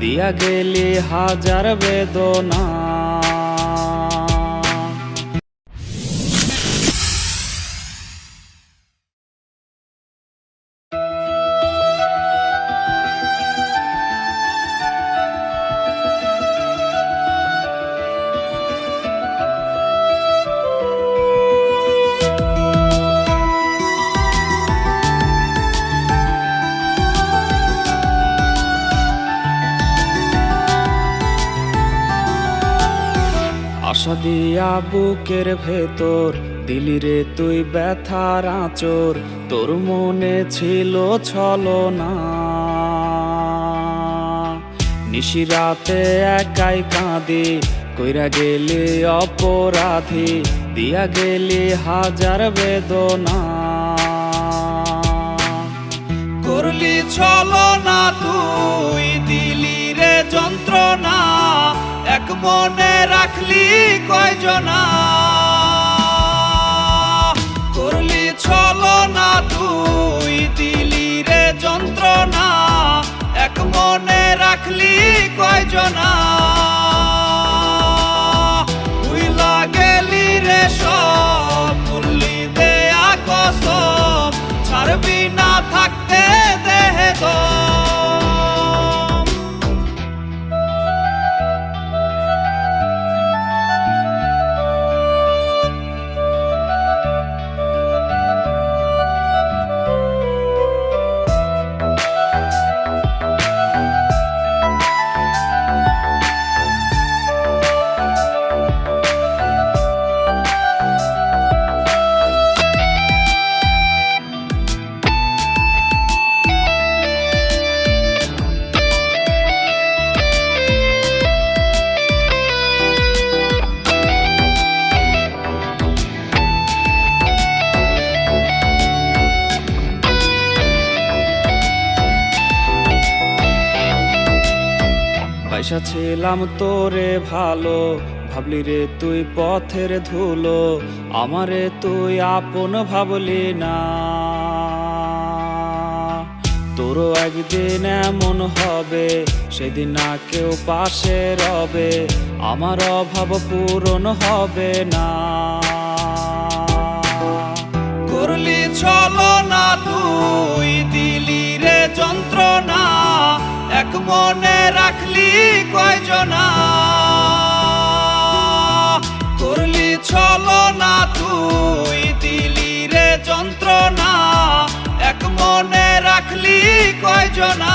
দিয়া গেলি হাজার বেদনা। আশা দিয়া বুকের ভেতর দিলি রে তুই ব্যথার আঁচর, তোর মনে ছিল ছলনা। নিশিরাতে একাই কাঁদি, কইরা গেলি অপরাধী, দিয়া গেলি হাজার বেদনা। করলি ছলনা তুই, দিলি রে যন্ত্রণা, এক মনে রাখলি কয়জনা। করলি ছলনা তুই, দিলি রে যন্ত্রণা, এক মনে রাখলি কয়জনা। ভুইলা গেলি রে সব, ভুললি দেয়া কসম, ছাড়বি না থাকতে দেহে দম। পয়সা ছিলাম তোরে ভালো, ভাবলি রে তুই পথের ধুলো, আমারে তুই আপন ভাবলি না। তোরও একদিন এমন হবে, সেদিন না কেউ পাশে রবে, আমার অভাব পূরণ হবে না। করলি ছলনা তুই, দিলি রে যন্ত্রণা, এক মনে রাখলি কয়জনা। করলি ছলনা তুই, দিলি রে যন্ত্রণা, এক মনে রাখলি কয়জনা।